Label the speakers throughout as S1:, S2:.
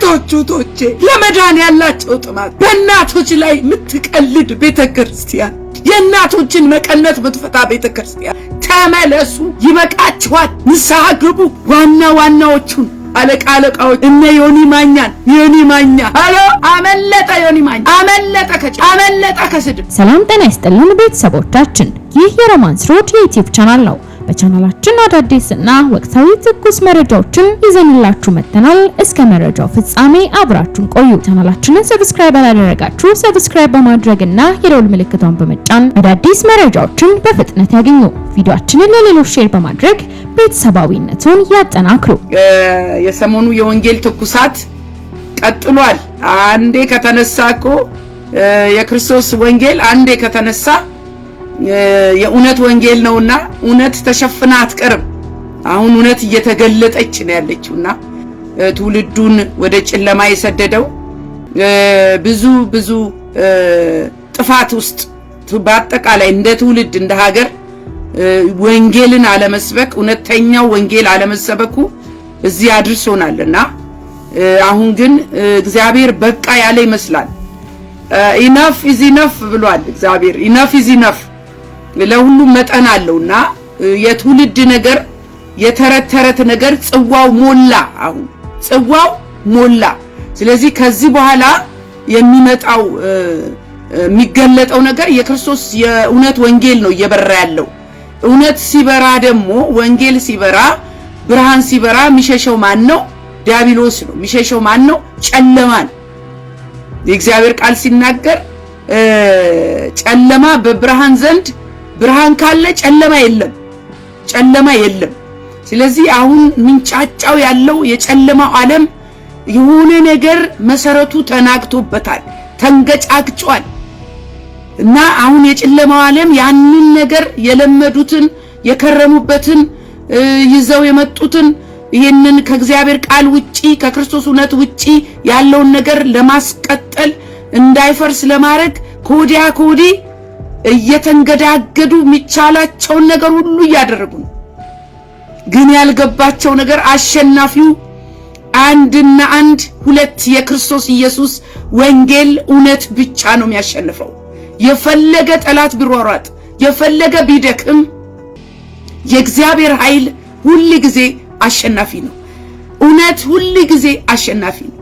S1: እህቶቼ ለመዳን ያላቸው ጥማት በእናቶች ላይ የምትቀልድ ቤተክርስቲያን የእናቶችን መቀነት ምትፈታ ቤተክርስቲያን ተመለሱ፣ ይበቃችኋል፣ ንስሐ ግቡ። ዋናዎቹን አለቃዎች እነ ዮኒ ማኛ አሎ አመለጠ ዮኒ ማኛ አመለጠ ከስድብ።
S2: ሰላም ጤና ይስጥልን ቤተሰቦቻችን፣ ይህ የሮማንስ ሮድ የዩቲዩብ ቻናል ነው። በቻናላችን አዳዲስና ወቅታዊ ትኩስ መረጃዎችን ይዘንላችሁ መጥተናል። እስከ መረጃው ፍጻሜ አብራችሁን ቆዩ። ቻናላችንን ሰብስክራይብ ያላደረጋችሁ ሰብስክራይብ በማድረግና የደወል ምልክቷን በመጫን አዳዲስ መረጃዎችን በፍጥነት ያገኙ። ቪዲዮአችንን ለሌሎች ሼር በማድረግ ቤተሰባዊነቱን ያጠናክሩ።
S1: የሰሞኑ የወንጌል ትኩሳት ቀጥሏል። አንዴ ከተነሳኮ የክርስቶስ ወንጌል አንዴ ከተነሳ የእውነት ወንጌል ነውና እውነት ተሸፍና አትቀርም። አሁን እውነት እየተገለጠች ነው ያለችውና ትውልዱን ወደ ጨለማ የሰደደው ብዙ ጥፋት ውስጥ በአጠቃላይ እንደ ትውልድ እንደ ሀገር ወንጌልን አለመስበክ እውነተኛው ወንጌል አለመሰበኩ እዚህ አድርሶናልና አሁን ግን እግዚአብሔር በቃ ያለ ይመስላል። ኢናፍ ኢዝ ኢናፍ ብሏል እግዚአብሔር። ኢናፍ ኢዝ ኢናፍ ለሁሉም መጠን አለውና የትውልድ ነገር የተረተረት ነገር ጽዋው ሞላ። አሁን ጽዋው ሞላ። ስለዚህ ከዚህ በኋላ የሚመጣው የሚገለጠው ነገር የክርስቶስ የእውነት ወንጌል ነው እየበራ ያለው። እውነት ሲበራ ደግሞ ወንጌል ሲበራ ብርሃን ሲበራ የሚሸሸው ማን ነው? ዲያብሎስ ነው። የሚሸሸው ማን ነው? ጨለማ ነው። የእግዚአብሔር ቃል ሲናገር ጨለማ በብርሃን ዘንድ ብርሃን ካለ ጨለማ የለም። ስለዚህ አሁን ምንጫጫው ያለው የጨለማው ዓለም የሆነ ነገር መሰረቱ ተናግቶበታል፣ ተንገጫግጯል። እና አሁን የጨለማው ዓለም ያንን ነገር የለመዱትን የከረሙበትን ይዘው የመጡትን ይሄንን ከእግዚአብሔር ቃል ውጪ ከክርስቶስ እውነት ውጪ ያለውን ነገር ለማስቀጠል እንዳይፈርስ ለማድረግ ከወዲያ ከወዲህ እየተንገዳገዱ የሚቻላቸውን ነገር ሁሉ እያደረጉ ነው። ግን ያልገባቸው ነገር አሸናፊው አንድና አንድ ሁለት የክርስቶስ ኢየሱስ ወንጌል እውነት ብቻ ነው የሚያሸንፈው። የፈለገ ጠላት ቢሯሯጥ የፈለገ ቢደክም የእግዚአብሔር ኃይል ሁሉ ጊዜ አሸናፊ ነው። እውነት ሁሉ ጊዜ አሸናፊ ነው።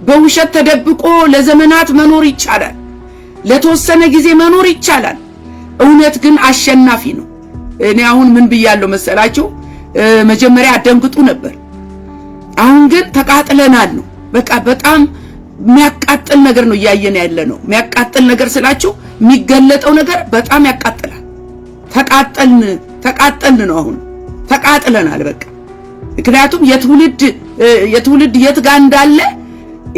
S1: በውሸት ተደብቆ ለዘመናት መኖር ይቻላል፣ ለተወሰነ ጊዜ መኖር ይቻላል። እውነት ግን አሸናፊ ነው። እኔ አሁን ምን ብያለሁ መሰላችሁ? መጀመሪያ አደንግጡ ነበር። አሁን ግን ተቃጥለናል ነው። በቃ በጣም የሚያቃጥል ነገር ነው እያየን ያለ ነው። የሚያቃጥል ነገር ስላችሁ የሚገለጠው ነገር በጣም ያቃጥላል። ተቃጠልን ነው። አሁን ተቃጥለናል በቃ። ምክንያቱም የትውልድ የት ጋር እንዳለ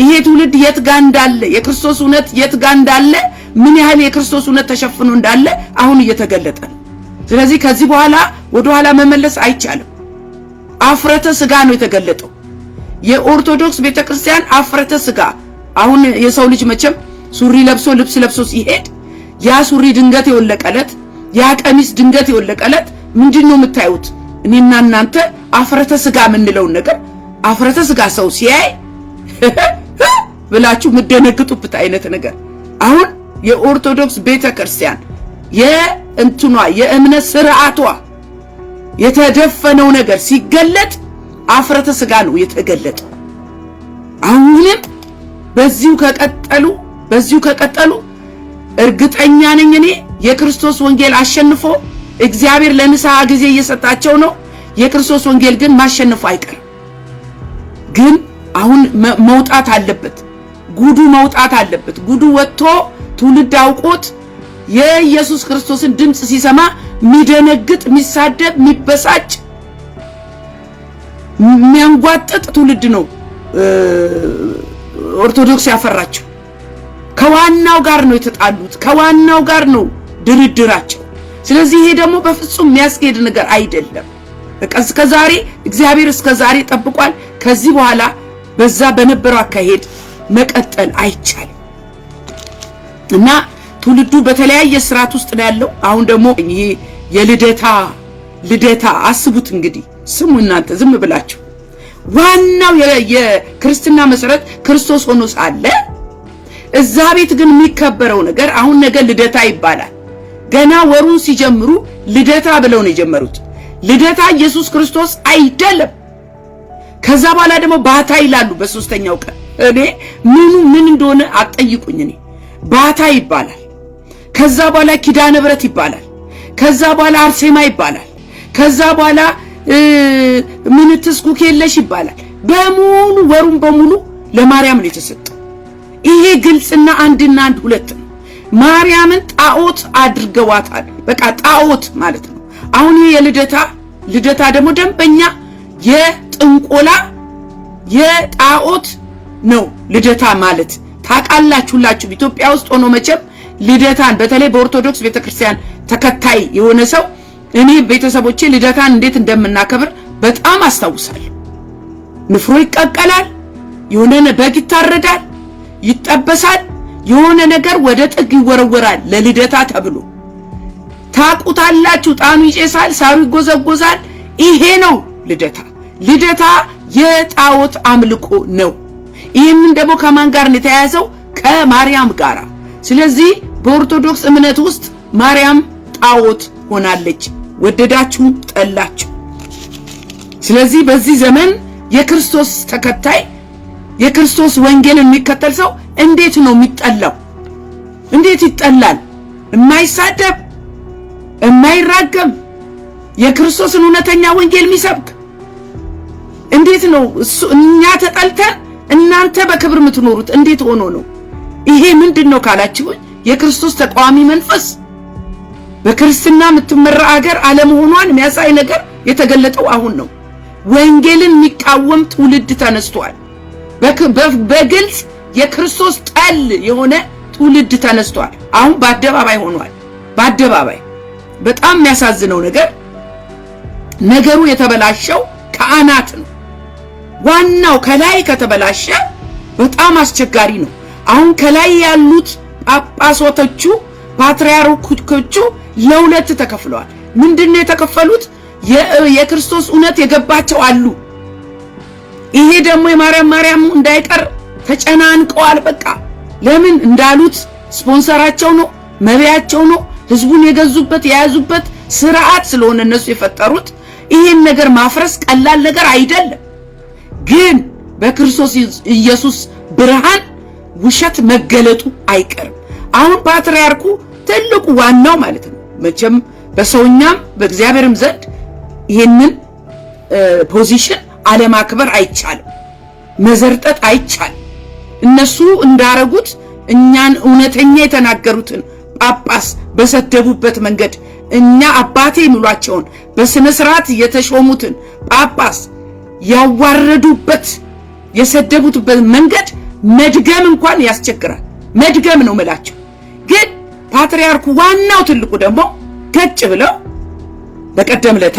S1: ይሄ ትውልድ የት ጋር እንዳለ የክርስቶስ እውነት የት ጋር እንዳለ ምን ያህል የክርስቶስ እውነት ተሸፍኖ እንዳለ አሁን እየተገለጠ ነው። ስለዚህ ከዚህ በኋላ ወደ ኋላ መመለስ አይቻልም። አፍረተ ስጋ ነው የተገለጠው። የኦርቶዶክስ ቤተክርስቲያን አፍረተ ስጋ። አሁን የሰው ልጅ መቼም ሱሪ ለብሶ ልብስ ለብሶ ሲሄድ ያ ሱሪ ድንገት የወለቀለት ያ ቀሚስ ድንገት የወለቀለት ምንድነው የምታዩት? እኔና እናንተ አፍረተ ስጋ የምንለውን ነገር አፍረተ ስጋ ሰው ሲያይ ብላችሁ ምደነግጡበት አይነት ነገር። አሁን የኦርቶዶክስ ቤተክርስቲያን የእምነት ስርዓቷ የተደፈነው ነገር ሲገለጥ አፍረተ ስጋ ነው የተገለጠው። አሁንም በዚሁ ከቀጠሉ እርግጠኛ ነኝ እኔ የክርስቶስ ወንጌል አሸንፎ እግዚአብሔር ለንስሐ ጊዜ እየሰጣቸው ነው። የክርስቶስ ወንጌል ግን ማሸነፉ አይቀርም። ግን አሁን መውጣት አለበት። ጉዱ መውጣት አለበት። ጉዱ ወጥቶ ትውልድ አውቆት የኢየሱስ ክርስቶስን ድምጽ ሲሰማ የሚደነግጥ፣ የሚሳደብ፣ የሚበሳጭ፣ የሚያንጓጥጥ ትውልድ ነው ኦርቶዶክስ ያፈራቸው። ከዋናው ጋር ነው የተጣሉት፣ ከዋናው ጋር ነው ድርድራቸው። ስለዚህ ይሄ ደግሞ በፍጹም የሚያስኬድ ነገር አይደለም። በቃ እስከዛሬ እግዚአብሔር እስከዛሬ ጠብቋል። ከዚህ በኋላ በዛ በነበረው አካሄድ መቀጠል አይቻልም እና ትውልዱ በተለያየ ስርዓት ውስጥ ነው ያለው። አሁን ደግሞ ይሄ የልደታ አስቡት እንግዲህ ስሙ እናንተ ዝም ብላችሁ ዋናው የክርስትና መሰረት ክርስቶስ ሆኖ ሳለ እዛ ቤት ግን የሚከበረው ነገር አሁን ነገ ልደታ ይባላል። ገና ወሩን ሲጀምሩ ልደታ ብለው ነው የጀመሩት። ልደታ ኢየሱስ ክርስቶስ አይደለም። ከዛ በኋላ ደግሞ ባታ ይላሉ በሶስተኛው ቀን። እኔ ምን እንደሆነ አጠይቁኝ። እኔ ባታ ይባላል። ከዛ በኋላ ኪዳነ ምሕረት ይባላል። ከዛ በኋላ አርሴማ ይባላል። ከዛ በኋላ ምንትስ ኩኬለሽ ይባላል። በሙሉ ወሩን በሙሉ ለማርያም ነው የተሰጠው። ይሄ ግልጽና አንድና አንድ ሁለት ነው። ማርያምን ጣዖት አድርገዋታል። በቃ ጣዖት ማለት ነው። አሁን ይሄ ልደታ ደግሞ ደንበኛ የጥንቆላ የጣዖት ነው። ልደታ ማለት ታውቃላችሁላችሁ። ኢትዮጵያ ውስጥ ሆኖ መቼም ልደታን በተለይ በኦርቶዶክስ ቤተክርስቲያን ተከታይ የሆነ ሰው እኔ ቤተሰቦቼ ልደታን እንዴት እንደምናከብር በጣም አስታውሳለሁ። ንፍሮ ይቀቀላል፣ የሆነ በግ ይታረዳል፣ ይጠበሳል፣ የሆነ ነገር ወደ ጥግ ይወረወራል ለልደታ ተብሎ ታቁታላችሁ። ጣኑ ይጨሳል፣ ሳሩ ይጎዘጎዛል። ይሄ ነው ልደታ የጣዖት አምልኮ ነው። ይህንን ደግሞ ከማን ጋር ነው የተያያዘው? ከማርያም ጋር። ስለዚህ በኦርቶዶክስ እምነት ውስጥ ማርያም ጣዖት ሆናለች፣ ወደዳችሁ ጠላችሁ። ስለዚህ በዚህ ዘመን የክርስቶስ ተከታይ የክርስቶስ ወንጌልን የሚከተል ሰው እንዴት ነው የሚጠላው? እንዴት ይጠላል? የማይሳደብ የማይራገም የክርስቶስን እውነተኛ ወንጌል የሚሰብክ እንዴት ነው እኛ ተጠልተን እናንተ በክብር የምትኖሩት እንዴት ሆኖ ነው? ይሄ ምንድነው ካላችሁ የክርስቶስ ተቃዋሚ መንፈስ በክርስትና የምትመራ ሀገር አለመሆኗን የሚያሳይ ነገር የተገለጠው አሁን ነው። ወንጌልን የሚቃወም ትውልድ ተነስቷል። በግልጽ የክርስቶስ ጠል የሆነ ትውልድ ተነስቷል። አሁን በአደባባይ ሆኗል። በአደባባይ በጣም የሚያሳዝነው ነገሩ የተበላሸው ከአናት ነው። ዋናው ከላይ ከተበላሸ በጣም አስቸጋሪ ነው። አሁን ከላይ ያሉት ጳጳሳቶቹ ፓትርያርኮቹ ለሁለት ተከፍለዋል። ምንድነው የተከፈሉት? የክርስቶስ እውነት የገባቸው አሉ። ይሄ ደግሞ የማርያም እንዳይቀር ተጨናንቀዋል። በቃ ለምን እንዳሉት ስፖንሰራቸው ነው፣ መብያቸው ነው፣ ህዝቡን የገዙበት የያዙበት ስርዓት ስለሆነ እነሱ የፈጠሩት። ይሄን ነገር ማፍረስ ቀላል ነገር አይደለም። ግን በክርስቶስ ኢየሱስ ብርሃን ውሸት መገለጡ አይቀርም። አሁን ፓትርያርኩ ትልቁ ዋናው ማለት ነው። መቼም በሰውኛም በእግዚአብሔርም ዘንድ ይሄንን ፖዚሽን አለማክበር አይቻልም፣ መዘርጠጥ አይቻልም። እነሱ እንዳረጉት እኛን እውነተኛ የተናገሩትን ጳጳስ በሰደቡበት መንገድ እኛ አባቴ የሚሏቸውን በስነ ስርዓት የተሾሙትን ጳጳስ ያዋረዱበት የሰደቡበት መንገድ መድገም እንኳን ያስቸግራል። መድገም ነው መላቸው። ግን ፓትርያርኩ ዋናው ትልቁ ደግሞ ገጭ ብለው በቀደም ለታ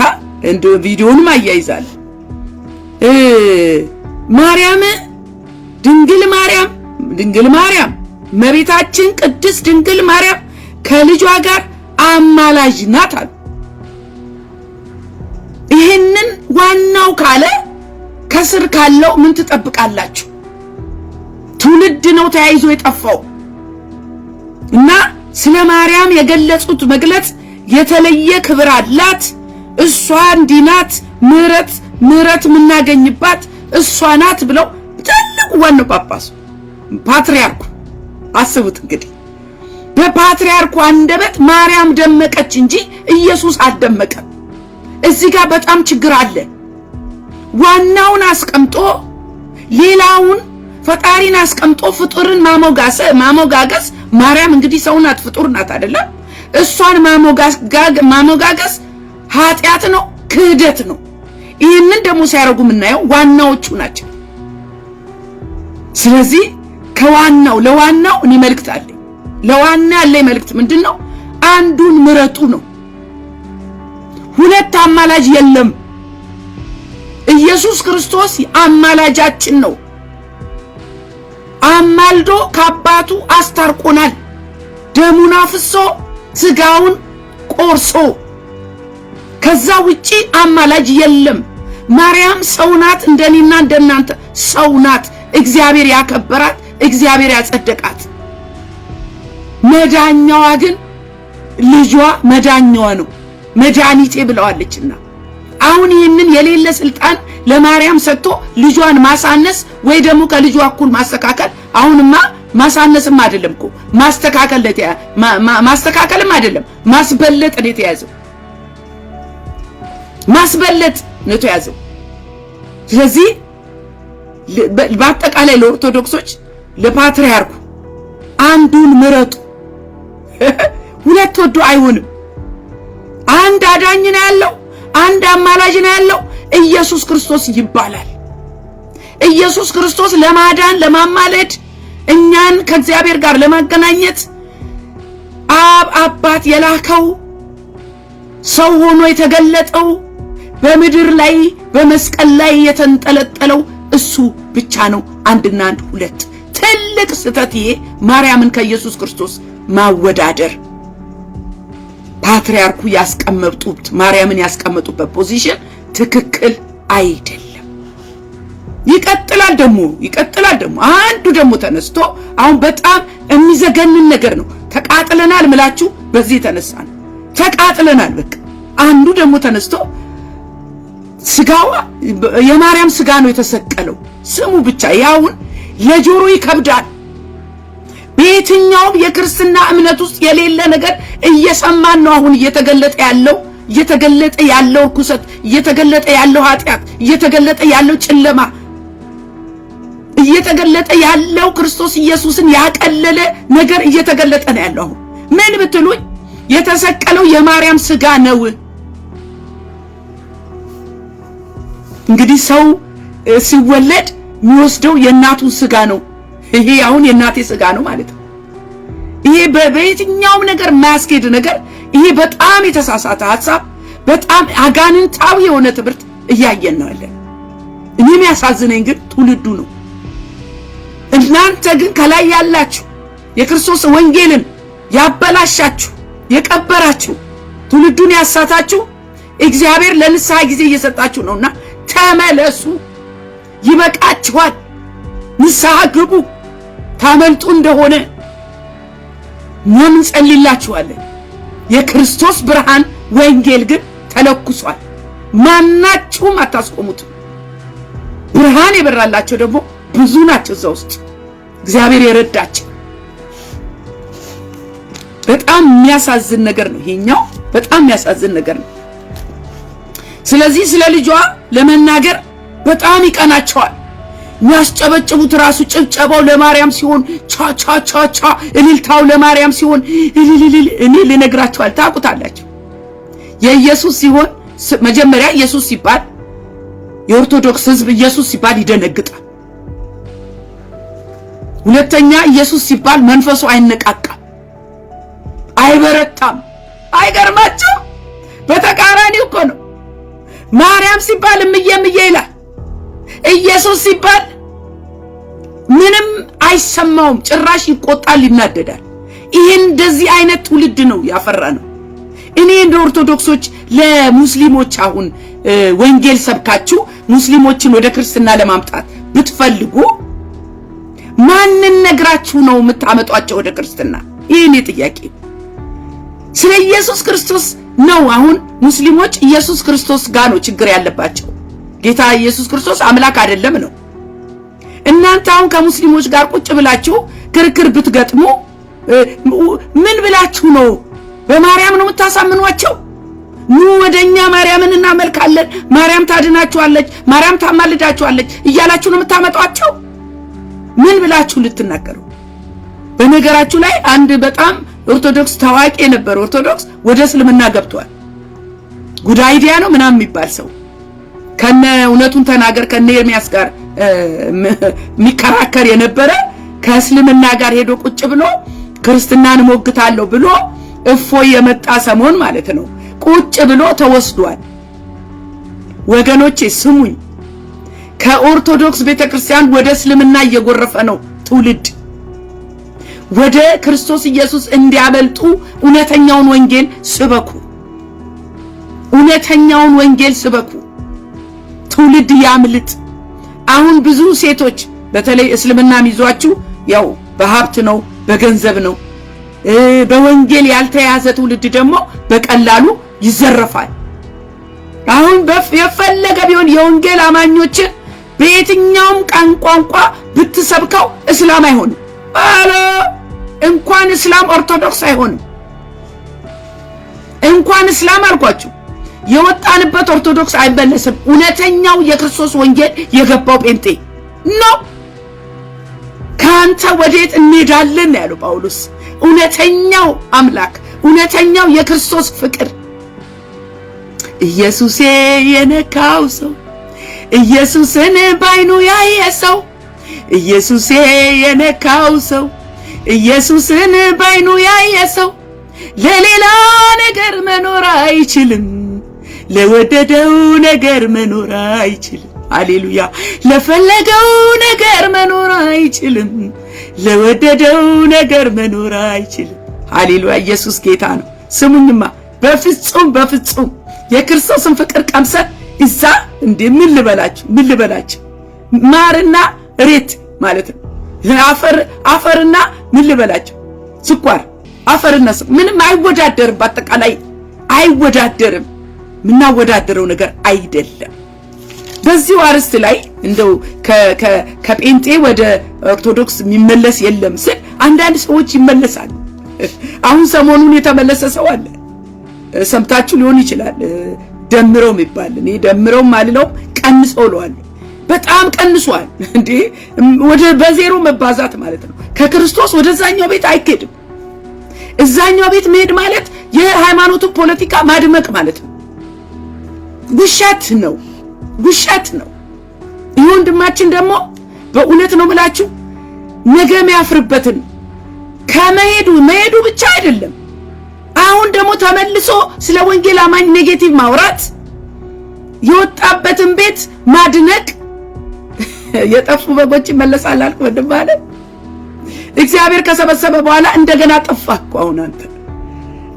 S1: እንደ ቪዲዮንም አያይዛል ማርያም ድንግል ማርያም መቤታችን ቅድስት ድንግል ማርያም ከልጇ ጋር አማላጅ ናት አሉ። ይሄንን ዋናው ካለ ከስር ካለው ምን ትጠብቃላችሁ? ትውልድ ነው ተያይዞ የጠፋው እና ስለ ማርያም የገለጹት መግለጽ የተለየ ክብር አላት። እሷ እንዲናት ምሕረት የምናገኝባት እሷ ናት ብለው ትልቁ ዋናው ጳጳሱ ፓትርያርኩ አስቡት እንግዲህ በፓትርያርኩ አንደበት ማርያም ደመቀች እንጂ ኢየሱስ አልደመቀም። እዚህ ጋር በጣም ችግር አለ። ዋናውን አስቀምጦ ሌላውን ፈጣሪን አስቀምጦ ፍጡርን ማሞጋገስ ማርያም እንግዲህ ሰው ናት፣ ፍጡር ናት አይደለም? እሷን ማሞጋገስ ኃጢአት ነው፣ ክህደት ነው። ይህንን ደግሞ ሲያረጉ የምናየው ዋናዎቹ ናቸው። ስለዚህ ለዋናው እኔ መልእክት አለኝ። ለዋና ያለኝ መልእክት ምንድነው? አንዱን ምረጡ ነው። ሁለት አማላጅ የለም። ኢየሱስ ክርስቶስ አማላጃችን ነው። አማልዶ ከአባቱ አስታርቆናል። ደሙን አፍሶ ስጋውን ቆርሶ። ከዛ ውጪ አማላጅ የለም። ማርያም ሰው ናት፣ እንደኔና እንደናንተ ሰው ናት። እግዚአብሔር ያከበራት፣ እግዚአብሔር ያጸደቃት። መዳኛዋ ግን ልጇ መዳኛዋ ነው። መድኃኒቴ ብለዋለችና አሁን ይህንን የሌለ ስልጣን ለማርያም ሰጥቶ ልጇን ማሳነስ ወይ ደግሞ ከልጇ እኩል ማስተካከል። አሁንማ ማሳነስም አይደለም እኮ ማስተካከልም አይደለም፣ ማስበለጥ ነው የተያዘው። ማስበለጥ ነው የተያዘው። ስለዚህ በአጠቃላይ ለኦርቶዶክሶች ለፓትርያርኩ አንዱን ምረጡ። ሁለት ወዶ አይሆንም። አንድ አዳኝ ነው ያለው፣ አንድ አማላጅ ነው ያለው። ኢየሱስ ክርስቶስ ይባላል። ኢየሱስ ክርስቶስ ለማዳን ለማማለድ እኛን ከእግዚአብሔር ጋር ለማገናኘት አብ አባት የላከው ሰው ሆኖ የተገለጠው በምድር ላይ በመስቀል ላይ የተንጠለጠለው እሱ ብቻ ነው። አንድና አንድ ሁለት። ትልቅ ስህተት ይሄ ማርያምን ከኢየሱስ ክርስቶስ ማወዳደር። ፓትርያርኩ ያስቀመጡት ማርያምን ያስቀመጡበት ፖዚሽን ትክክል አይደለም። ይቀጥላል ደግሞ አንዱ ደግሞ ተነስቶ አሁን በጣም የሚዘገንን ነገር ነው። ተቃጥለናል ምላችሁ በዚህ ተነሳ ነው። ተቃጥለናል በቃ። አንዱ ደግሞ ተነስቶ ስጋዋ የማርያም ስጋ ነው የተሰቀለው። ስሙ ብቻ ያውን ለጆሮ ይከብዳል። በየትኛውም የክርስትና እምነት ውስጥ የሌለ ነገር እየሰማን ነው። አሁን እየተገለጠ ያለው ርኩሰት፣ እየተገለጠ ያለው ኃጢአት፣ እየተገለጠ ያለው ጨለማ፣ እየተገለጠ ያለው ክርስቶስ ኢየሱስን ያቀለለ ነገር እየተገለጠ ነው ያለው። አሁን ምን ብትሉኝ የተሰቀለው የማርያም ስጋ ነው። እንግዲህ ሰው ሲወለድ የሚወስደው የእናቱን ስጋ ነው። ይሄ አሁን የእናቴ ስጋ ነው ማለት ነው። ይሄ በየትኛውም ነገር ማስኬድ ነገር፣ ይሄ በጣም የተሳሳተ ሐሳብ፣ በጣም አጋንንታዊ የሆነ ትምህርት እያየን ነው ያለን። እኔ የሚያሳዝነኝ ግን ትውልዱ ነው። እናንተ ግን ከላይ ያላችሁ የክርስቶስ ወንጌልን ያበላሻችሁ፣ የቀበራችሁ፣ ትውልዱን ያሳታችሁ እግዚአብሔር ለንስሐ ጊዜ እየሰጣችሁ ነውና ተመለሱ። ይበቃችኋል። ንስሐ ግቡ። ታመልጡ እንደሆነ ምን ጸልይላችኋለን። የክርስቶስ ብርሃን ወንጌል ግን ተለኩሷል። ማናችሁም አታስቆሙት። ብርሃን የበራላቸው ደግሞ ብዙ ናቸው። እዛ ውስጥ እግዚአብሔር የረዳቸው። በጣም የሚያሳዝን ነገር ነው ይሄኛው፣ በጣም የሚያሳዝን ነገር ነው። ስለዚህ ስለ ልጇ ለመናገር በጣም ይቀናቸዋል። የሚያስጨበጭቡት ራሱ ጭብጨባው ለማርያም ሲሆን ቻቻቻቻ፣ እልልታው ለማርያም ሲሆን እኔ ልነግራችኋል፣ ታውቁታላችሁ። የኢየሱስ ሲሆን መጀመሪያ ኢየሱስ ሲባል የኦርቶዶክስ ሕዝብ ኢየሱስ ሲባል ይደነግጣል። ሁለተኛ ኢየሱስ ሲባል መንፈሱ አይነቃቃም፣ አይበረታም። አይገርማችሁ? በተቃራኒው እኮ ነው። ማርያም ሲባል እምዬ ይላል። ኢየሱስ ሲባል ምንም አይሰማውም፣ ጭራሽ ይቆጣል፣ ይናደዳል። ይሄን እንደዚህ አይነት ትውልድ ነው ያፈራነው። እኔ እንደ ኦርቶዶክሶች ለሙስሊሞች አሁን ወንጌል ሰብካችሁ ሙስሊሞችን ወደ ክርስትና ለማምጣት ብትፈልጉ ማንን ነግራችሁ ነው የምታመጧቸው ወደ ክርስትና? ይሄን ጥያቄ ስለ ኢየሱስ ክርስቶስ ነው። አሁን ሙስሊሞች ኢየሱስ ክርስቶስ ጋር ነው ችግር ያለባቸው። ጌታ ኢየሱስ ክርስቶስ አምላክ አይደለም ነው። እናንተ አሁን ከሙስሊሞች ጋር ቁጭ ብላችሁ ክርክር ብትገጥሙ ምን ብላችሁ ነው? በማርያም ነው የምታሳምኗቸው? ኑ ወደኛ ማርያምን እናመልካለን፣ ማርያም ታድናችኋለች፣ ማርያም ታማልዳችኋለች እያላችሁ ነው የምታመጧቸው? ምን ብላችሁ ልትናገሩ? በነገራችሁ ላይ አንድ በጣም ኦርቶዶክስ ታዋቂ የነበረ ኦርቶዶክስ ወደ እስልምና ገብቷል። ጉድ አይዲያ ነው ምናምን የሚባል ሰው ከነ እውነቱን ተናገር ከነ ኤርሚያስ ጋር የሚከራከር የነበረ ከእስልምና ጋር ሄዶ ቁጭ ብሎ ክርስትናን ሞግታለሁ ብሎ እፎይ የመጣ ሰሞን ማለት ነው ቁጭ ብሎ ተወስዷል። ወገኖቼ ስሙኝ፣ ከኦርቶዶክስ ቤተክርስቲያን ወደ እስልምና እየጎረፈ ነው ትውልድ። ወደ ክርስቶስ ኢየሱስ እንዲያመልጡ እውነተኛውን ወንጌል ስበኩ። እውነተኛውን ወንጌል ስበኩ። ትውልድ ያምልጥ። አሁን ብዙ ሴቶች በተለይ እስልምና ይዟችሁ ያው በሀብት ነው በገንዘብ ነው። በወንጌል ያልተያዘ ትውልድ ደግሞ በቀላሉ ይዘረፋል። አሁን የፈለገ ቢሆን የወንጌል አማኞችን በየትኛውም ቋንቋ ብትሰብከው እስላም አይሆንም። አለ እንኳን እስላም ኦርቶዶክስ አይሆንም። እንኳን እስላም አልኳችሁ የወጣንበት ኦርቶዶክስ አይመለስም። እውነተኛው የክርስቶስ ወንጌል የገባው ጴንጤ ነው። ካንተ ወዴት እንሄዳለን ያለው ጳውሎስ። እውነተኛው አምላክ እውነተኛው የክርስቶስ ፍቅር ኢየሱሴ የነካው ሰው ኢየሱስን ባይኑ ያየ ሰው ኢየሱሴ የነካው ሰው ኢየሱስን ባይኑ ያየ ሰው ለሌላ ነገር መኖር አይችልም። ለወደደው ነገር መኖር አይችልም። ሃሌሉያ። ለፈለገው ነገር መኖር አይችልም። ለወደደው ነገር መኖር አይችልም። ሃሌሉያ። ኢየሱስ ጌታ ነው። ስሙኝማ በፍጹም የክርስቶስን ፍቅር ቀምሰን እዛ ምን ልበላችሁ ማርና ሬት ማለት ነው። አፈርና ምን ልበላችሁ ስኳር አፈርና ምንም አይወዳደርም። በአጠቃላይ አይወዳደርም። ምናወዳደረው ነገር አይደለም። በዚህ አርስት ላይ እንደው ከጴንጤ ወደ ኦርቶዶክስ የሚመለስ የለም ስል አንዳንድ ሰዎች ይመለሳሉ። አሁን ሰሞኑን የተመለሰ ሰው አለ። ሰምታችሁ ሊሆን ይችላል። ደምረው የሚባል እኔ ደምረው ማልለው ቀንሰው ለዋል። በጣም ቀንሷል እንዴ! ወደ በዜሮ መባዛት ማለት ነው። ከክርስቶስ ወደዛኛው ቤት አይኬድም። እዛኛው ቤት መሄድ ማለት የሃይማኖቱ ፖለቲካ ማድመቅ ማለት ነው። ውሸት ነው። ይህ ወንድማችን ደግሞ በእውነት ነው ብላችሁ ነገ የሚያፍርበትን መሄዱ ብቻ አይደለም። አሁን ደግሞ ተመልሶ ስለ ወንጌል አማኝ ኔጌቲቭ ማውራት፣ የወጣበትን ቤት ማድነቅ። የጠፉ በጎች ይመለሳል አልኩ ወንድም አለ። እግዚአብሔር ከሰበሰበ በኋላ እንደገና ጠፋኩ።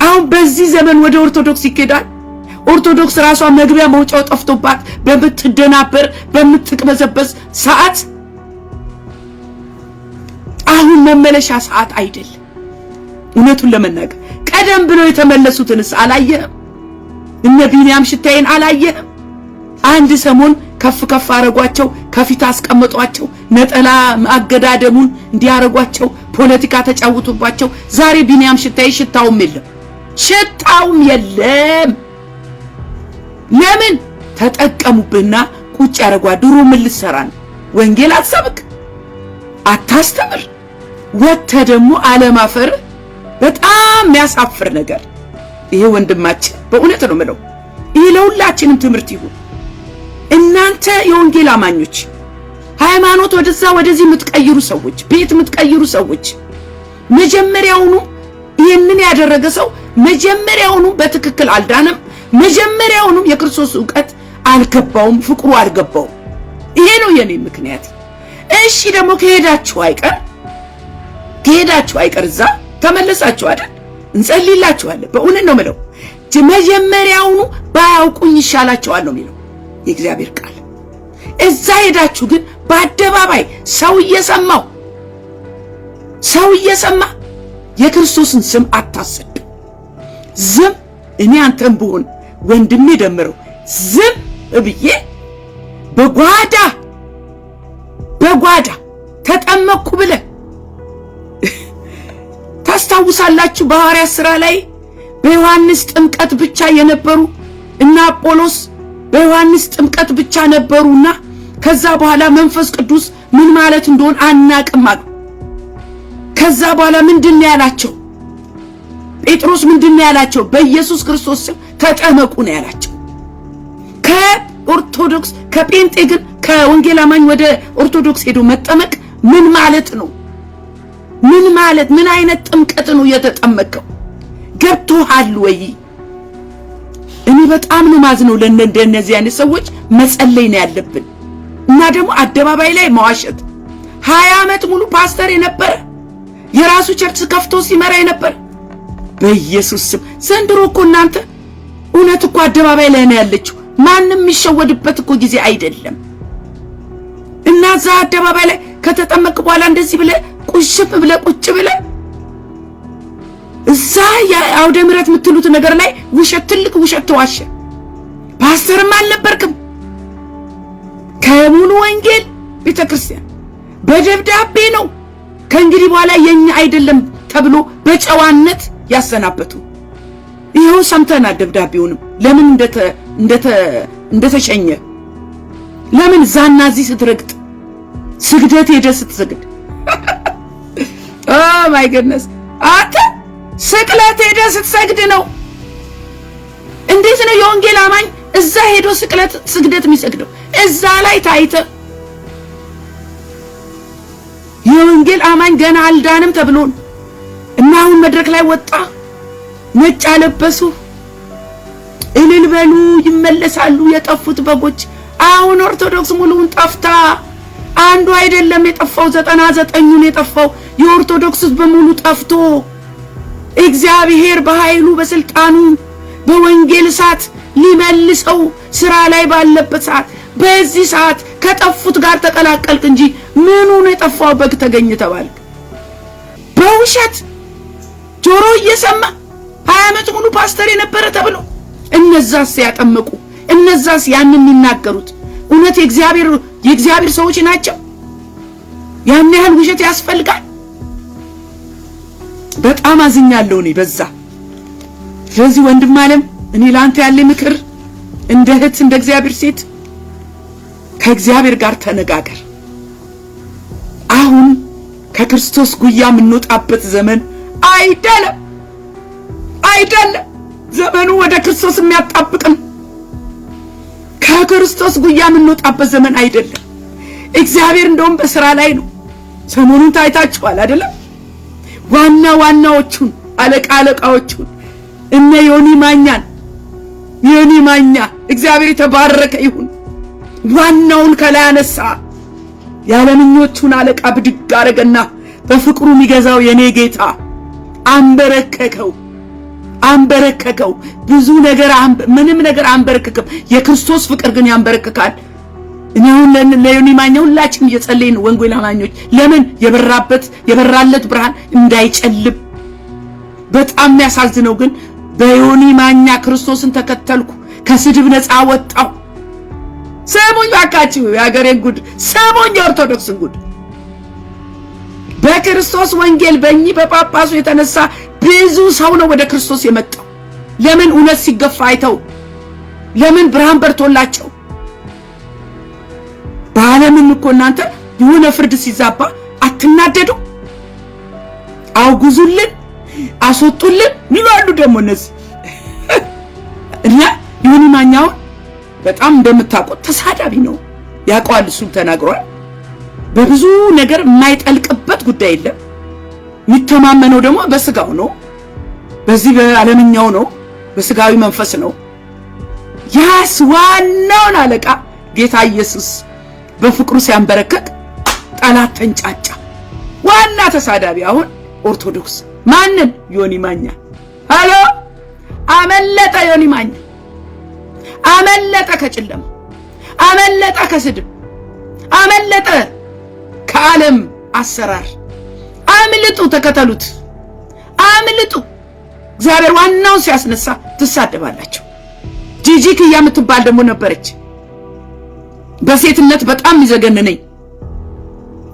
S1: አሁን በዚህ ዘመን ወደ ኦርቶዶክስ ይኬዳል። ኦርቶዶክስ ራሷ መግቢያ መውጫው ጠፍቶባት በምትደናበር በምትቅበዘበዝ ሰዓት አሁን መመለሻ ሰዓት አይደለም። እውነቱን ለመናገር ቀደም ብለው የተመለሱትንስ አላየህም? እነ ቢንያም ሽታዬን አላየህም? አንድ ሰሞን ከፍ አረጓቸው፣ ከፊት አስቀምጧቸው፣ ነጠላ አገዳደሙን እንዲያረጓቸው፣ ፖለቲካ ተጫውቱባቸው። ዛሬ ቢንያም ሽታዬ ሽታውም የለም። ለምን ተጠቀሙብና ቁጭ ያረጓ። ድሮ ምን ልትሰራ ነው? ወንጌል አትሰብክ፣ አታስተምር፣ ወጥተ ደግሞ አለማፈር። በጣም የሚያሳፍር ነገር ይሄ ወንድማችን። በእውነት ነው የምለው፣ ይሄ ለሁላችንም ትምህርት ይሁን። እናንተ የወንጌል አማኞች ሃይማኖት ወደዛ ወደዚህ የምትቀይሩ ሰዎች፣ ቤት የምትቀይሩ ሰዎች፣ መጀመሪያውኑ ይህንን ያደረገ ሰው መጀመሪያውኑ በትክክል አልዳነም። መጀመሪያውኑ የክርስቶስ ዕውቀት አልገባውም፣ ፍቅሩ አልገባውም። ይሄ ነው የኔ ምክንያት። እሺ ደግሞ ከሄዳችሁ አይቀር እዛ ተመለሳችሁ አይደል? እንጸልይላችኋለን። በእውነት ነው የምለው፣ መጀመሪያውኑ ባያውቁኝ ይሻላችኋል ነው የሚለው የእግዚአብሔር ቃል። እዛ ሄዳችሁ ግን በአደባባይ ሰው እየሰማ የክርስቶስን ስም አታሰዱ። ዝም እኔ አንተም ብሆን ወንድሜ ደምረው ዝም ብዬ በጓዳ ተጠመቅኩ ብለ ታስታውሳላችሁ። በሐዋርያት ሥራ ላይ በዮሐንስ ጥምቀት ብቻ የነበሩ እና አጶሎስ በዮሐንስ ጥምቀት ብቻ ነበሩና ከዛ በኋላ መንፈስ ቅዱስ ምን ማለት እንደሆነ አናቅም አሉ። ከዛ በኋላ ምንድነው ያላቸው? ጴጥሮስ ምንድነው ያላቸው? በኢየሱስ ክርስቶስ ስም ተጠመቁ ነው ያላቸው። ከኦርቶዶክስ ከጴንጤ ግን ከወንጌል አማኝ ወደ ኦርቶዶክስ ሄዶ መጠመቅ ምን ማለት ነው? ምን አይነት ጥምቀት ነው የተጠመቀው? ገብቶሃል ወይ? እኔ በጣም ነው ማዝነው ለእነዚህ አይነት ሰዎች መጸለይ ነው ያለብን። እና ደግሞ አደባባይ ላይ መዋሸት 20 ዓመት ሙሉ ፓስተር የነበረ የራሱ ቸርች ከፍቶ ሲመራ የነበረ በኢየሱስ ስም ዘንድሮ እኮ እናንተ እውነት እኮ አደባባይ ላይ ነው ያለችው። ማንም የሚሸወድበት እኮ ጊዜ አይደለም። እና እዛ አደባባይ ላይ ከተጠመቅ በኋላ እንደዚህ ብለ ቁሽም ብለ ቁጭ ብለ እዛ የአውደ ምሕረት የምትሉት ነገር ላይ ውሸት፣ ትልቅ ውሸት ተዋሸ። ፓስተርም አልነበርክም። ከሙሉ ወንጌል ቤተክርስቲያን በደብዳቤ ነው ከእንግዲህ በኋላ የኛ አይደለም ተብሎ በጨዋነት ያሰናበቱ። ይሄው ሰምተናል። ደብዳቤውንም ለምን እንደተሸኘ ለምን ዛና እዚህ ስትረግጥ ስግደት ሄደህ ስትሰግድ ኦ ማይ ጎድነስ አንተ ስቅለት ሄደህ ስትሰግድ ነው። እንዴት ነው የወንጌል አማኝ እዛ ሄዶ ስግደት የሚሰግደው? እዛ ላይ ታይተ የወንጌል አማኝ ገና አልዳንም ተብሎ እና አሁን መድረክ ላይ ወጣ። ነጭ አለበሱ፣ እልል በሉ፣ ይመለሳሉ የጠፉት በጎች። አሁን ኦርቶዶክስ ሙሉውን ጠፍታ አንዱ አይደለም የጠፋው 99ኙን የጠፋው የኦርቶዶክስ በሙሉ ጠፍቶ እግዚአብሔር በኃይሉ በስልጣኑ በወንጌል ሰዓት ሊመልሰው ስራ ላይ ባለበት ሰዓት በዚህ ሰዓት ከጠፉት ጋር ተቀላቀልክ እንጂ ምኑ ነው የጠፋው በግ ተገኘ ተባልክ? በውሸት ጆሮ እየሰማ 20 ዓመት ሙሉ ፓስተር የነበረ ተብሎ እነዛስ ያጠመቁ እነዛስ ያንን የሚናገሩት እውነት የእግዚአብሔር ሰዎች ናቸው? ያን ያህል ውሸት ያስፈልጋል? በጣም አዝኛለሁ እኔ በዛ። ስለዚህ ወንድም ዓለም እኔ ላንተ ያለ ምክር እንደ እህት እንደ እግዚአብሔር ሴት ከእግዚአብሔር ጋር ተነጋገር። አሁን ከክርስቶስ ጉያ የምንወጣበት ዘመን አይደለም። ዘመኑ ወደ ክርስቶስ የሚያጣብቅን ከክርስቶስ ጉያ የምንወጣበት ዘመን አይደለም። እግዚአብሔር እንደውም በስራ ላይ ነው። ሰሞኑን ታይታችኋል አይደለም? ዋናዎቹን አለቃዎቹን እነ ዮኒ ማኛ እግዚአብሔር የተባረከ ይሁን። ዋናውን ከላይ አነሳ። ያለምኞቹን አለቃ ብድግ አረገና በፍቅሩ የሚገዛው የኔ ጌታ አንበረከከው። ብዙ ነገር ምንም ነገር አንበረከከም። የክርስቶስ ፍቅር ግን ያንበረከካል። እኔ አሁን ለዮኒ ማኛ ሁላችንም እየጸለይን ወንጌል አማኞች ለምን የበራለት ብርሃን እንዳይጨልም። በጣም የሚያሳዝነው ግን በዮኒ ማኛ ክርስቶስን ተከተልኩ፣ ከስድብ ነፃ ወጣው። ሰሙኝ ባካችሁ፣ የሀገሬን ጉድ ሰሙኝ፣ የኦርቶዶክስን ጉድ። በክርስቶስ ወንጌል በእኚህ በጳጳሱ የተነሳ ብዙ ሰው ነው ወደ ክርስቶስ የመጣው። ለምን? እውነት ሲገፋ አይተው፣ ለምን ብርሃን በርቶላቸው። በዓለምም እኮ እናንተ የሆነ ፍርድ ሲዛባ አትናደዱ? አውጉዙልን፣ አስወጡልን ይላሉ ደግሞ እነዚህ እና ዮኒ ማኛው በጣም እንደምታውቁት ተሳዳቢ ነው። ያውቀዋል፣ እሱም ተናግሯል። በብዙ ነገር የማይጠልቅበት ጉዳይ የለም። የሚተማመነው ደግሞ በስጋው ነው፣ በዚህ በዓለምኛው ነው፣ በስጋዊ መንፈስ ነው። ያስ ዋናውን አለቃ ጌታ ኢየሱስ በፍቅሩ ሲያንበረከክ ጠላት ተንጫጫ። ዋና ተሳዳቢ አሁን ኦርቶዶክስ ማንን? ዮኒ ማኛ። ሃሎ አመለጠ። ዮኒ ማኛ አመለጠ ከጨለማ፣ አመለጠ ከስድብ፣ አመለጠ ከዓለም አሰራር። አምልጡ፣ ተከተሉት፣ አምልጡ። እግዚአብሔር ዋናውን ሲያስነሳ ትሳደባላችሁ። ጂጂ ክያ የምትባል ደግሞ ነበረች፣ በሴትነት በጣም ይዘገነነኝ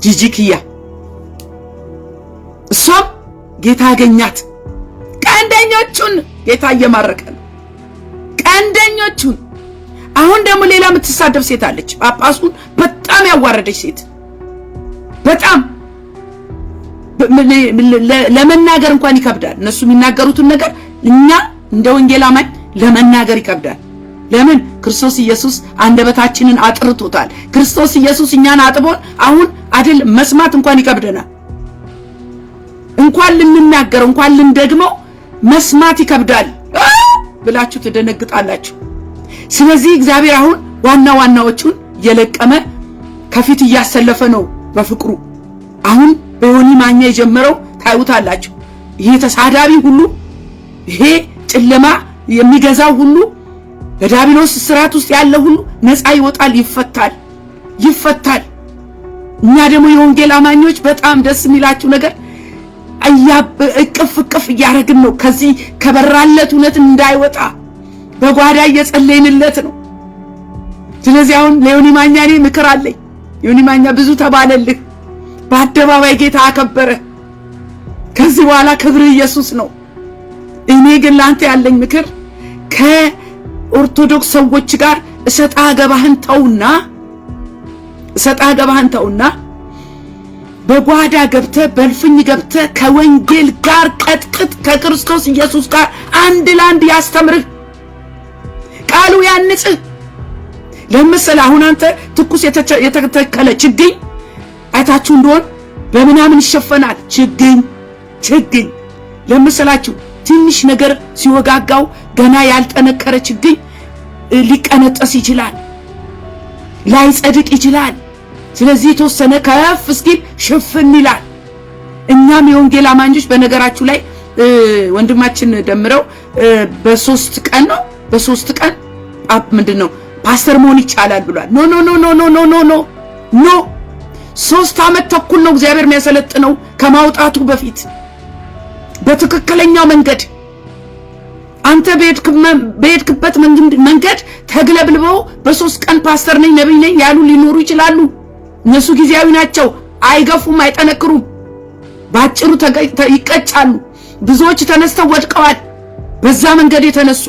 S1: ጂጂ ክያ። እሷም ጌታ አገኛት። ቀንደኞቹን ጌታ እየማረከ ነው፣ ቀንደኞቹን። አሁን ደግሞ ሌላ የምትሳደብ ሴት አለች፣ ጳጳሱን በጣም ያዋረደች ሴት። በጣም ለመናገር እንኳን ይከብዳል። እነሱ የሚናገሩትን ነገር እኛ እንደ ወንጌል አማኝ ለመናገር ይከብዳል። ለምን? ክርስቶስ ኢየሱስ አንደበታችንን አጥርቶታል። ክርስቶስ ኢየሱስ እኛን አጥቦን አሁን አይደል መስማት እንኳን ይከብደናል። እንኳን ልንናገር እንኳን ልንደግመው መስማት ይከብዳል ብላችሁ ትደነግጣላችሁ። ስለዚህ እግዚአብሔር አሁን ዋናዎቹን እየለቀመ ከፊት እያሰለፈ ነው በፍቅሩ። አሁን በዮኒ ማኛ የጀመረው ታዩታላችሁ። ይሄ ተሳዳቢ ሁሉ፣ ይሄ ጨለማ የሚገዛው ሁሉ በዲያብሎስ ስርዓት ውስጥ ያለ ሁሉ ነፃ ይወጣል፣ ይፈታል። እኛ ደግሞ የወንጌል አማኞች በጣም ደስ የሚላችሁ ነገር እቅፍ እያደረግን ነው። ከዚህ ከበራለት እውነት እንዳይወጣ በጓዳ እየጸለይንለት ነው። ስለዚህ አሁን ለዮኒ ማኛ እኔ ምክር አለኝ። ዮኒ ማኛ ብዙ ተባለልህ፣ በአደባባይ ጌታ አከበረ። ከዚህ በኋላ ክብር ኢየሱስ ነው። እኔ ግን ላንተ ያለኝ ምክር ከኦርቶዶክስ ሰዎች ጋር እሰጣ ገባህን ተውና በጓዳ ገብተ በልፍኝ ገብተ ከወንጌል ጋር ቀጥቅጥ። ከክርስቶስ ኢየሱስ ጋር አንድ ለአንድ ያስተምርህ፣ ቃሉ ያንጽህ። ለምሳሌ አሁን አንተ ትኩስ የተተከለ ችግኝ አይታችሁ እንደሆነ በምናምን ይሸፈናል። ችግኝ ለምሳላችሁ ትንሽ ነገር ሲወጋጋው ገና ያልጠነከረ ችግኝ ሊቀነጠስ ይችላል፣ ላይጸድቅ ይችላል። ስለዚህ የተወሰነ ከፍ እስኪል ሽፍን ይላል። እኛም የወንጌል አማኞች በነገራችሁ ላይ ወንድማችን ደምረው በሶስት ቀን ምንድነው ፓስተር መሆን ይቻላል ብሏል። ኖ 3 ዓመት ተኩል ነው እግዚአብሔር የሚያሰለጥነው ከማውጣቱ በፊት በትክክለኛው መንገድ። አንተ በሄድክበት መንገድ ተግለብልበው በ3 ቀን ፓስተር ነኝ ነብይ ነኝ ያሉ ሊኖሩ ይችላሉ። እነሱ ጊዜያዊ ናቸው፣ አይገፉም፣ አይጠነክሩም፣ ባጭሩ ይቀጫሉ። ብዙዎች ተነስተው ወድቀዋል በዛ መንገድ የተነሱ።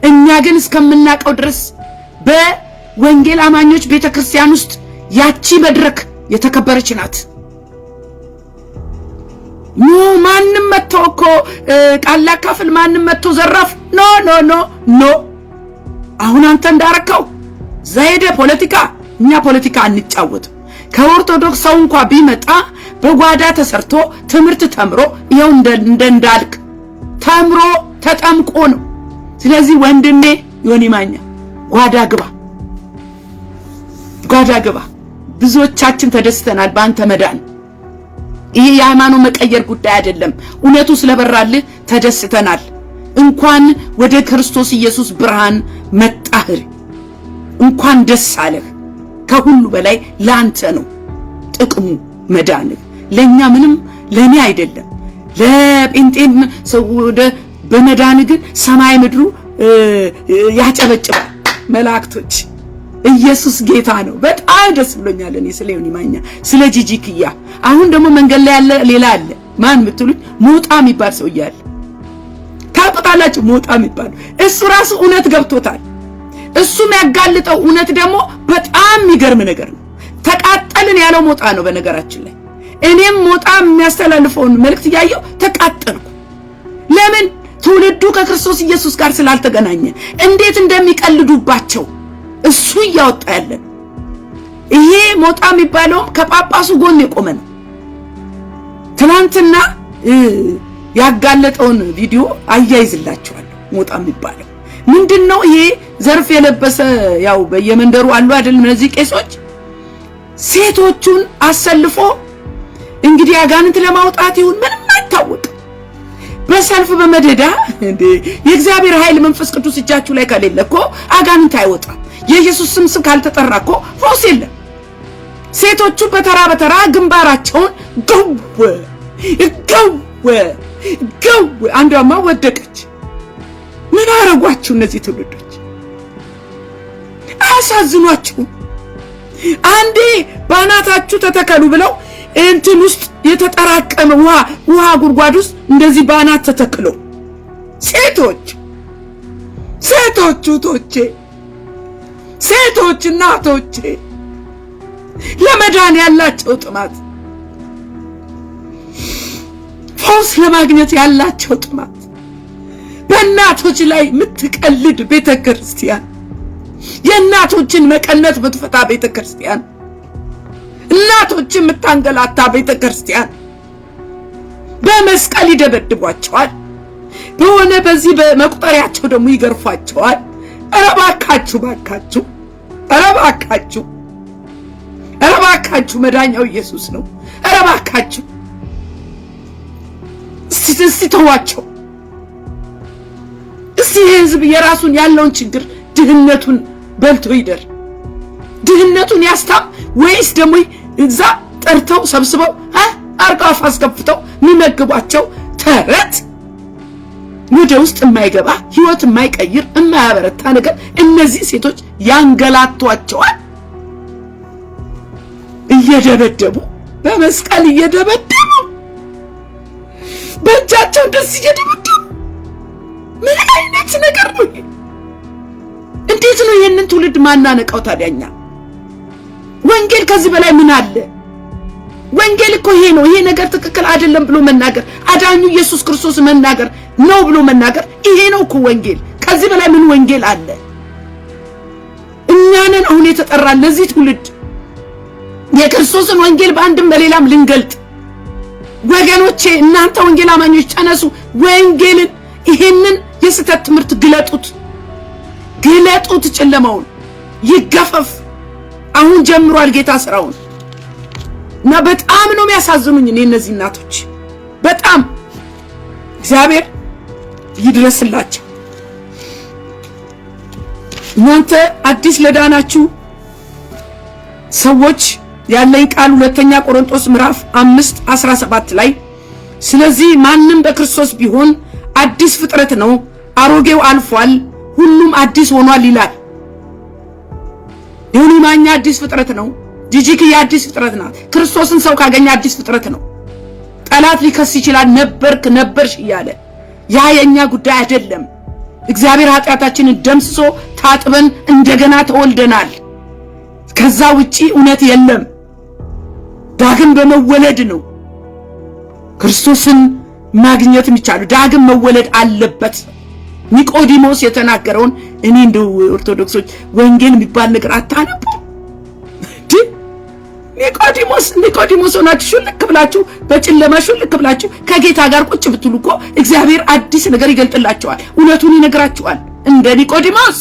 S1: እኛ ግን እስከምናቀው ድረስ በወንጌል አማኞች ቤተክርስቲያን ውስጥ ያቺ መድረክ የተከበረች ናት። ማንም መጥቶ እኮ ቃል ላካፍል፣ ማንም መጥቶ ዘራፍ ኖ። አሁን አንተ እንዳረከው ዘይደ ፖለቲካ፣ እኛ ፖለቲካ አንጫወትም። ከኦርቶዶክስ ሰው እንኳን ቢመጣ በጓዳ ተሰርቶ ትምህርት ተምሮ ይሄው እንዳልክ ተምሮ ተጠምቆ ነው። ስለዚህ ወንድሜ ዮኒ ማኛ ጓዳ ግባ። ብዙዎቻችን ተደስተናል በአንተ መዳን። ይሄ የሃይማኖት መቀየር ጉዳይ አይደለም። እውነቱ ስለበራልህ ተደስተናል። እንኳን ወደ ክርስቶስ ኢየሱስ ብርሃን መጣህ፣ እንኳን ደስ አለህ። ከሁሉ በላይ ላንተ ነው ጥቅሙ መዳንህ። ለኛ ምንም ለኔ አይደለም። ለጴንጤም ሰው ወደ በመዳንህ ግን ሰማይ ምድሩ ያጨበጭባል፣ መላእክቶች። ኢየሱስ ጌታ ነው። በጣም ደስ ብሎኛል እኔ ስለ ዮኒ ማኛ፣ ስለ ጂጂ ክያ። አሁን ደግሞ መንገድ ላይ ያለ ሌላ አለ። ማን የምትሉኝ? ሞጣ የሚባል ሰው እያለ ታውቃላችሁ? ሞጣ የሚባል እሱ ራሱ እውነት ገብቶታል። እሱ የሚያጋልጠው እውነት ደግሞ በጣም የሚገርም ነገር ነው። ተቃጠልን ያለው ሞጣ ነው። በነገራችን ላይ እኔም ሞጣ የሚያስተላልፈውን መልእክት እያየሁ ተቃጠልኩ። ለምን? ትውልዱ ከክርስቶስ ኢየሱስ ጋር ስላልተገናኘ እንዴት እንደሚቀልዱባቸው እሱ እያወጣ ያለን። ይሄ ሞጣ የሚባለው ከጳጳሱ ጎን የቆመ ነው። ትናንትና ያጋለጠውን ቪዲዮ አያይዝላችኋለሁ። ሞጣ የሚባለው ምንድነው? ይሄ ዘርፍ የለበሰ ያው በየመንደሩ አሉ አይደል? እነዚህ ቄሶች ሴቶቹን አሰልፎ እንግዲህ አጋንንት ለማውጣት ይሁን ምንም አይታወቅም፣ በሰልፍ በመደዳ እንዴ! የእግዚአብሔር ኃይል መንፈስ ቅዱስ እጃችሁ ላይ ከሌለ እኮ አጋንንት አይወጣም። የኢየሱስ ስም ካልተጠራ እኮ ፈውስ የለም። ሴቶቹ በተራ ግንባራቸውን ገው አንዷማ ወደቀች። ምን አረጓችሁ እነዚህ ትውልዶች? አያሳዝኗችሁም? አንዴ ባናታችሁ ተተከሉ ብለው እንትን ውስጥ የተጠራቀመ ውሃ ጉድጓድ ውስጥ እንደዚህ ባናት ተተክሎ ሴቶች እናቶቼ ለመዳን ያላቸው ጥማት፣ ፈውስ ለማግኘት ያላቸው ጥማት፣ በእናቶች ላይ የምትቀልድ ቤተክርስቲያን፣ የእናቶችን መቀነት የምትፈታ ቤተክርስቲያን፣ እናቶችን የምታንገላታ ቤተክርስቲያን፣ በመስቀል ይደበድቧቸዋል፣ በሆነ በዚህ በመቁጠሪያቸው ደግሞ ይገርፏቸዋል። ኧረ እባካችሁ መዳኛው ኢየሱስ ነው። ኧረ እባካችሁ እስቲ ተዋቸው። እስቲ ህዝብ የራሱን ያለውን ችግር ድህነቱን በልቶ ይደር? ድህነቱን ያስታም ወይስ ደግሞ እዛ ጠርተው ሰብስበው አርጋፍ አስከፍተው የሚመግቧቸው ተረት ወደ ውስጥ የማይገባ ህይወት የማይቀይር የማያበረታ ነገር እነዚህ ሴቶች ያንገላቷቸዋል። እየደበደቡ በመስቀል እየደበደቡ በእጃቸው ደስ እየደበደቡ ምን አይነት ነገር ነው? እንዴት ነው ይሄንን ትውልድ ማናነቀው ታዲያኛ? ወንጌል ከዚህ በላይ ምን አለ? ወንጌል እኮ ይሄ ነው። ይሄ ነገር ትክክል አይደለም ብሎ መናገር፣ አዳኙ ኢየሱስ ክርስቶስ መናገር ነው ብሎ መናገር፣ ይሄ ነው እኮ ወንጌል። ከዚህ በላይ ምን ወንጌል አለ? እኛንን አሁን የተጠራን ለዚህ ትውልድ የክርስቶስን ወንጌል በአንድም በሌላም ልንገልጥ። ወገኖቼ እናንተ ወንጌል አማኞች ተነሱ፣ ወንጌልን ይሄንን የስተት ትምህርት ግለጡት፣ ግለጡት። ጨለማውን ይገፈፍ። አሁን ጀምሯል ጌታ ስራውን እና በጣም ነው የሚያሳዝኑኝ እነዚህ እናቶች። በጣም እግዚአብሔር ይድረስላቸው። እናንተ አዲስ ለዳናችሁ ሰዎች ያለኝ ቃል ሁለተኛ ቆሮንቶስ ምዕራፍ 5:17 ላይ ስለዚህ ማንም በክርስቶስ ቢሆን አዲስ ፍጥረት ነው፣ አሮጌው አልፏል፣ ሁሉም አዲስ ሆኗል ይላል። ዮኒ ማኛ አዲስ ፍጥረት ነው። ጂጂክ አዲስ ፍጥረት ናት። ክርስቶስን ሰው ካገኘ አዲስ ፍጥረት ነው። ጠላት ሊከስ ይችላል፣ ነበርሽ እያለ ያ የኛ ጉዳይ አይደለም። እግዚአብሔር ኃጢአታችንን ደምስሶ ታጥበን እንደገና ተወልደናል። ከዛ ውጪ እውነት የለም። ዳግም በመወለድ ነው ክርስቶስን ማግኘት የሚቻለው። ዳግም መወለድ አለበት። ኒቆዲሞስ የተናገረውን እኔ እንደው ኦርቶዶክሶች ወንጌል የሚባል ነገር አታነቡ? ኒቆዲሞስ ሆናችሁ ሹልክ ብላችሁ በጨለማ ሹልክ ብላችሁ ከጌታ ጋር ቁጭ ብትሉ እኮ እግዚአብሔር አዲስ ነገር ይገልጥላችኋል፣ እውነቱን ይነግራችኋል። እንደ ኒቆዲሞስ።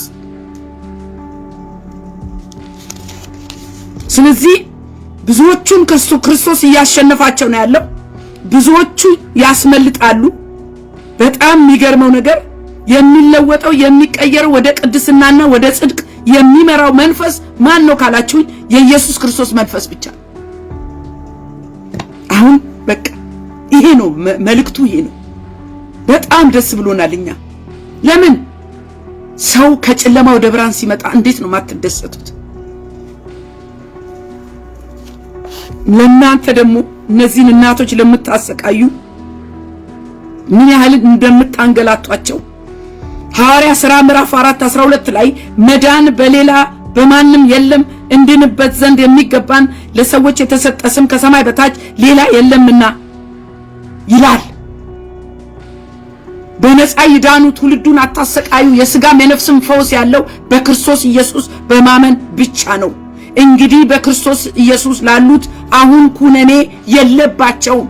S1: ስለዚህ ብዙዎቹን ክርስቶስ እያሸነፋቸው ነው ያለው። ብዙዎቹ ያስመልጣሉ። በጣም የሚገርመው ነገር የሚለወጠው የሚቀየረው ወደ ቅድስናና ወደ ጽድቅ የሚመራው መንፈስ ማን ነው ካላችሁኝ፣ የኢየሱስ ክርስቶስ መንፈስ ብቻ። አሁን በቃ ይሄ ነው መልእክቱ፣ ይሄ ነው። በጣም ደስ ብሎናል እኛ። ለምን ሰው ከጨለማ ወደ ብርሃን ሲመጣ እንዴት ነው ማትደሰቱት? ለእናንተ ደግሞ እነዚህን እናቶች ለምታሰቃዩ ምን ያህል እንደምታንገላጧቸው ሐዋርያ ሥራ ምዕራፍ 4:12 ላይ መዳን በሌላ በማንም የለም እንድንበት ዘንድ የሚገባን ለሰዎች የተሰጠ ስም ከሰማይ በታች ሌላ የለምና ይላል። በነፃ ይዳኑ፣ ትውልዱን አታሰቃዩ። የሥጋም የነፍስም ፈውስ ያለው በክርስቶስ ኢየሱስ በማመን ብቻ ነው። እንግዲህ በክርስቶስ ኢየሱስ ላሉት አሁን ኩነኔ የለባቸውም።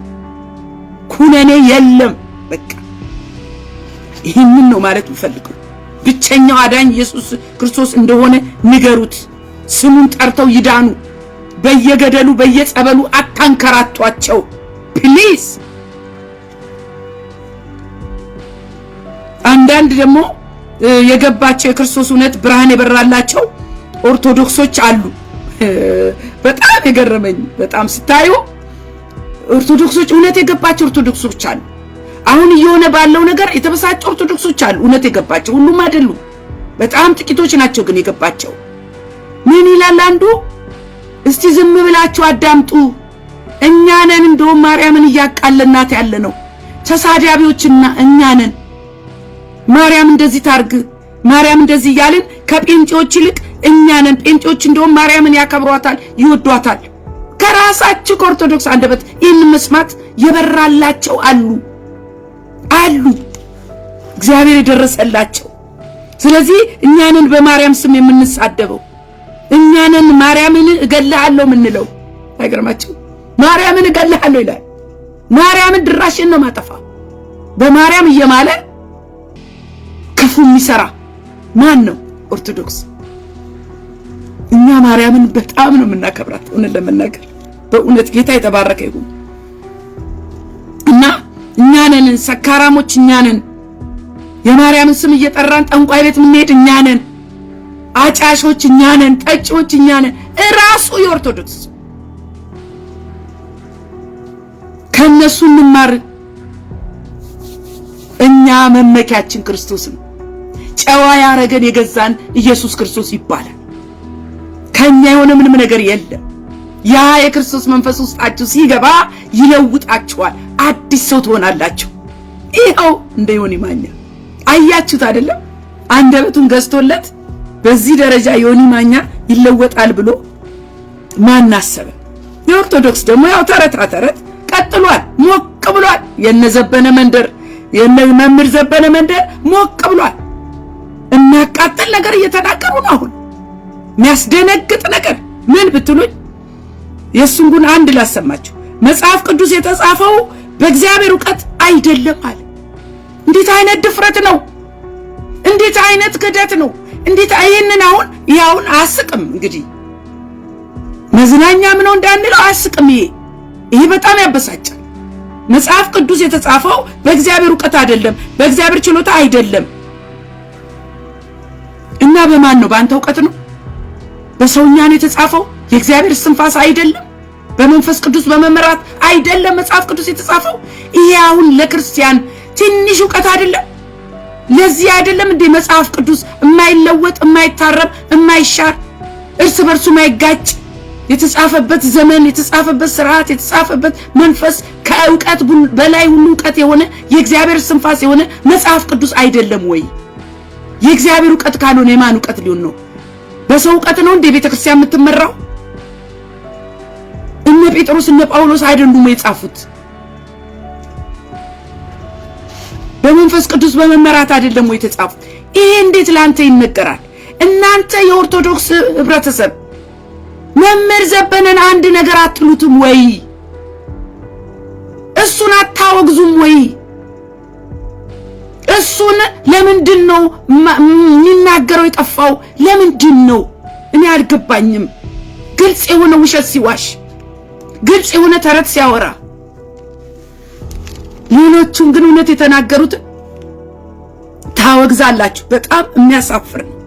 S1: ኩነኔ የለም። በቃ ይህንን ነው ማለት የምፈልገው። ብቸኛው አዳኝ ኢየሱስ ክርስቶስ እንደሆነ ንገሩት። ስሙን ጠርተው ይዳኑ። በየገደሉ በየጸበሉ አታንከራቷቸው ፕሊዝ። አንዳንድ ደግሞ የገባቸው የክርስቶስ እውነት ብርሃን የበራላቸው ኦርቶዶክሶች አሉ። በጣም የገረመኝ በጣም ስታዩ ኦርቶዶክሶች እውነት የገባቸው ኦርቶዶክሶች አሉ። አሁን እየሆነ ባለው ነገር የተበሳጩ ኦርቶዶክሶች አሉ። እውነት የገባቸው ሁሉም አይደሉም፣ በጣም ጥቂቶች ናቸው ግን የገባቸው። ምን ይላል አንዱ? እስቲ ዝም ብላችሁ አዳምጡ። እኛ ነን እንደውም ማርያምን እያቃለናት ያለ ነው። ተሳዳቢዎችና እኛ ነን። ማርያም እንደዚህ ታርግ፣ ማርያም እንደዚህ እያልን ከጴንጤዎች ይልቅ እኛ ነን። ጴንጤዎች እንደውም ማርያምን ያከብሯታል፣ ይወዷታል። ከራሳችሁ ከኦርቶዶክስ አንደበት ይህን መስማት የበራላቸው አሉ እግዚአብሔር የደረሰላቸው። ስለዚህ እኛንን በማርያም ስም የምንሳደበው፣ እኛንን ማርያምን እገልሃለሁ ምንለው። አይገርማችሁ? ማርያምን እገልሃለሁ ይላል። ማርያምን ድራሽን ነው ማጠፋ። በማርያም እየማለ ክፉ የሚሰራ ማን ነው? ኦርቶዶክስ። እኛ ማርያምን በጣም ነው የምናከብራት። እውነት ለመናገር በእውነት ጌታ የተባረከ ይሁን እና እኛንን ሰካራሞች፣ እኛንን የማርያምን ስም እየጠራን ጠንቋይ ቤት የምንሄድ እኛ ነን። አጫሾች እኛ ነን። ጠጪዎች እኛ ነን። እራሱ የኦርቶዶክስ ከነሱ እንማር። እኛ መመኪያችን ክርስቶስ ነው። ጨዋ ያረገን የገዛን ኢየሱስ ክርስቶስ ይባላል። ከኛ የሆነ ምንም ነገር የለም። ያ የክርስቶስ መንፈስ ውስጣችሁ ሲገባ ይለውጣችኋል። አዲስ ሰው ትሆናላችሁ። ይኸው እንደ ዮኒ ማኛ አያችሁት አይደለም? አንደበቱን ገዝቶለት በዚህ ደረጃ ዮኒ ማኛ ይለወጣል ብሎ ማን አሰበ? የኦርቶዶክስ ደግሞ ያው ተረት ቀጥሏል። ሞቅ ብሏል። የነዘበነ መንደር የነመምር ዘበነ መንደር ሞቅ ብሏል። የሚያቃጥል ነገር እየተናገሩ ነው። አሁን የሚያስደነግጥ ነገር ምን ብትሉኝ የሱን ጉን አንድ ላሰማችሁ። መጽሐፍ ቅዱስ የተጻፈው በእግዚአብሔር ዕውቀት አይደለም አለ። እንዴት አይነት ድፍረት ነው! እንዴት አይነት ክደት ነው! እንዴት አይነን አሁን አያስቅም። እንግዲህ መዝናኛም ነው እንዳንለው አያስቅም። ይሄ በጣም ያበሳጫል። መጽሐፍ ቅዱስ የተጻፈው በእግዚአብሔር ዕውቀት አይደለም፣ በእግዚአብሔር ችሎታ አይደለም። እና በማን ነው? በአንተ ዕውቀት ነው? በሰውኛ ነው የተጻፈው። የእግዚአብሔር እስትንፋስ አይደለም። በመንፈስ ቅዱስ በመመራት አይደለም መጽሐፍ ቅዱስ የተጻፈው። ይሄ አሁን ለክርስቲያን ትንሽ ዕውቀት አይደለም? ለዚህ አይደለም እንደ መጽሐፍ ቅዱስ የማይለወጥ የማይታረም የማይሻር እርስ በርሱ የማይጋጭ የተጻፈበት ዘመን የተጻፈበት ስርዓት የተጻፈበት መንፈስ ከዕውቀት በላይ ሁሉ ዕውቀት የሆነ የእግዚአብሔር እስትንፋስ የሆነ መጽሐፍ ቅዱስ አይደለም ወይ? የእግዚአብሔር ዕውቀት ካልሆነ የማን ዕውቀት ሊሆን ነው? በሰው ዕውቀት ነው እንደ ቤተክርስቲያን የምትመራው? እነ ጴጥሮስ እነ ጳውሎስ አይደሉም የጻፉት? በመንፈስ ቅዱስ በመመራት አይደለም ወይ የተጻፉት? ይሄ እንዴት ላንተ ይነገራል? እናንተ የኦርቶዶክስ ህብረተሰብ መምህር ዘበነን አንድ ነገር አትሉትም ወይ? እሱን አታወግዙም ወይ? እሱን ለምንድን ነው የሚናገረው የጠፋው? ለምንድን ነው? እኔ አልገባኝም። ግልጽ የሆነ ውሸት ሲዋሽ፣ ግልጽ የሆነ ተረት ሲያወራ፣ ሌሎቹን ግን እውነት የተናገሩት ታወግዛላችሁ። በጣም የሚያሳፍር ነው።